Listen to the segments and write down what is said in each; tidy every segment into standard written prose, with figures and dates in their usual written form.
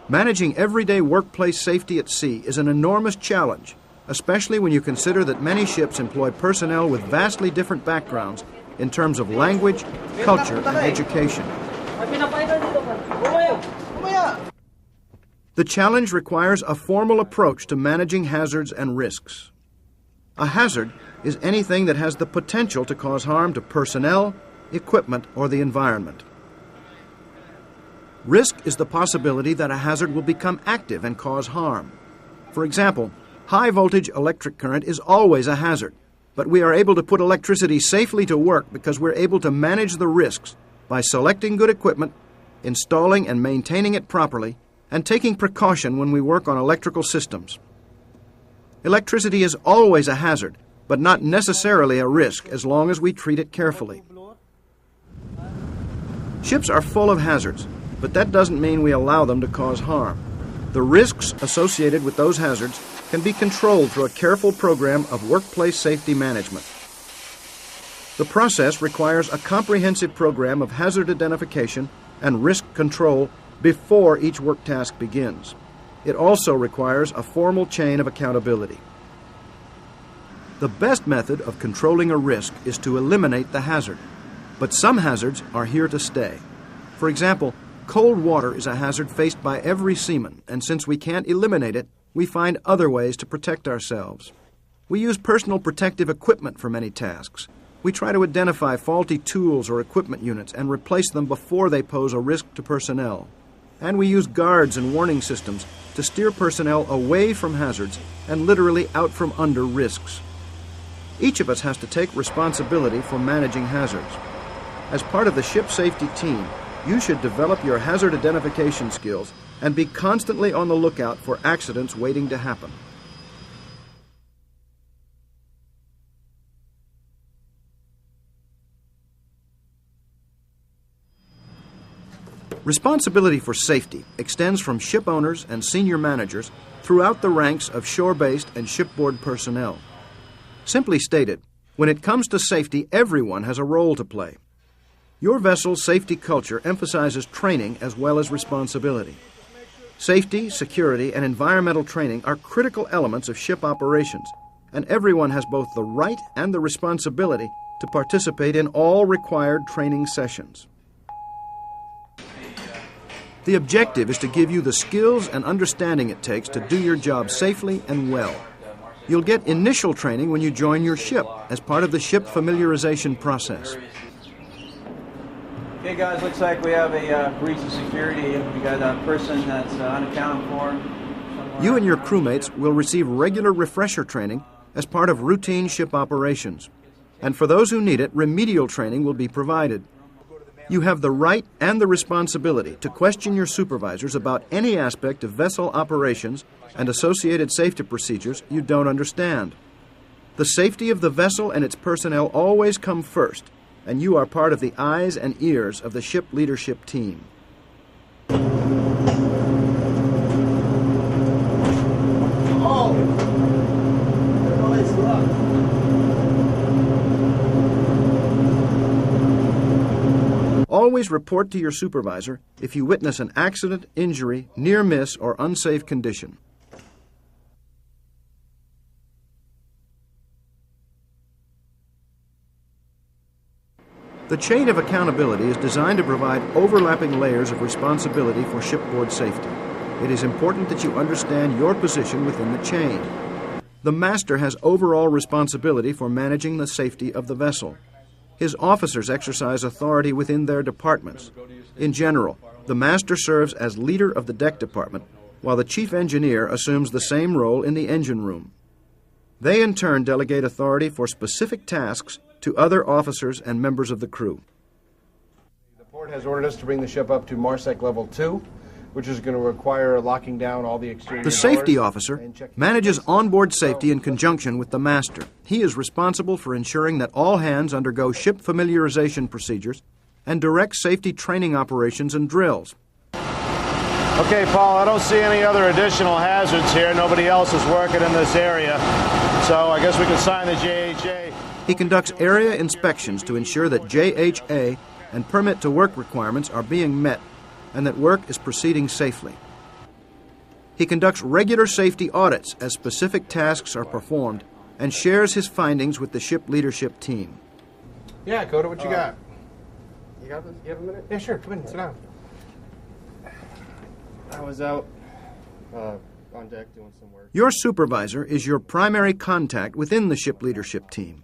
Managing everyday workplace safety at sea is an enormous challenge, especially when you consider that many ships employ personnel with vastly different backgrounds in terms of language, culture, and education. The challenge requires a formal approach to managing hazards and risks. A hazard is anything that has the potential to cause harm to personnel, equipment, or the environment. Risk is the possibility that a hazard will become active and cause harm. For example, high-voltage electric current is always a hazard, but we are able to put electricity safely to work because we're able to manage the risks by selecting good equipment, installing and maintaining it properly, and taking precaution when we work on electrical systems. Electricity is always a hazard, but not necessarily a risk as long as we treat it carefully. Ships are full of hazards, but that doesn't mean we allow them to cause harm. The risks associated with those hazards can be controlled through a careful program of workplace safety management. The process requires a comprehensive program of hazard identification and risk control before each work task begins. It also requires a formal chain of accountability. The best method of controlling a risk is to eliminate the hazard, but some hazards are here to stay. For example, cold water is a hazard faced by every seaman, and since we can't eliminate it, we find other ways to protect ourselves. We use personal protective equipment for many tasks. We try to identify faulty tools or equipment units and replace them before they pose a risk to personnel. And we use guards and warning systems to steer personnel away from hazards and literally out from under risks. Each of us has to take responsibility for managing hazards. As part of the ship safety team, you should develop your hazard identification skills and be constantly on the lookout for accidents waiting to happen. Responsibility for safety extends from ship owners and senior managers throughout the ranks of shore-based and shipboard personnel. Simply stated, when it comes to safety, everyone has a role to play. Your vessel's safety culture emphasizes training as well as responsibility. Safety, security, and environmental training are critical elements of ship operations, and everyone has both the right and the responsibility to participate in all required training sessions. The objective is to give you the skills and understanding it takes to do your job safely and well. You'll get initial training when you join your ship as part of the ship familiarization process. Okay guys, looks like we have a breach of security. We got a person that's unaccounted for. You and your crewmates will receive regular refresher training as part of routine ship operations. And for those who need it, remedial training will be provided. You have the right and the responsibility to question your supervisors about any aspect of vessel operations and associated safety procedures you don't understand. The safety of the vessel and its personnel always come first, and you are part of the eyes and ears of the ship leadership team. Always report to your supervisor if you witness an accident, injury, near miss, or unsafe condition. The chain of accountability is designed to provide overlapping layers of responsibility for shipboard safety. It is important that you understand your position within the chain. The master has overall responsibility for managing the safety of the vessel. His officers exercise authority within their departments. In general, the master serves as leader of the deck department, while the chief engineer assumes the same role in the engine room. They in turn delegate authority for specific tasks to other officers and members of the crew. The port has ordered us to bring the ship up to MARSEC level 2, which is going to require locking down all the exterior doors. The safety officer manages onboard safety in conjunction with the master. He is responsible for ensuring that all hands undergo ship familiarization procedures and directs safety training operations and drills. Okay, Paul, I don't see any other additional hazards here. Nobody else is working in this area, so I guess we can sign the JHA. He conducts area inspections to ensure that JHA and permit to work requirements are being met and that work is proceeding safely. He conducts regular safety audits as specific tasks are performed and shares his findings with the ship leadership team. Yeah, Coda, what you got? You got this? You have a minute? Yeah, sure. Come in, sit down. I was out on deck doing some work. Your supervisor is your primary contact within the ship leadership team.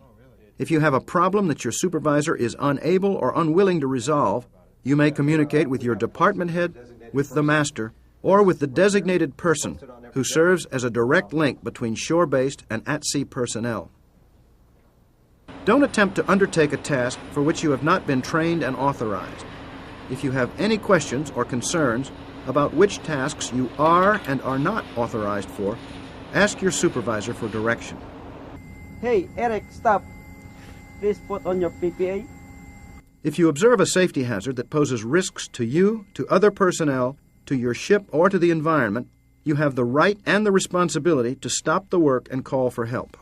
If you have a problem that your supervisor is unable or unwilling to resolve, you may communicate with your department head, with the master, or with the designated person who serves as a direct link between shore-based and at-sea personnel. Don't attempt to undertake a task for which you have not been trained and authorized. If you have any questions or concerns about which tasks you are and are not authorized for, ask your supervisor for direction. Hey, Eric, stop. Please put on your PPA. If you observe a safety hazard that poses risks to you, to other personnel, to your ship, or to the environment, you have the right and the responsibility to stop the work and call for help.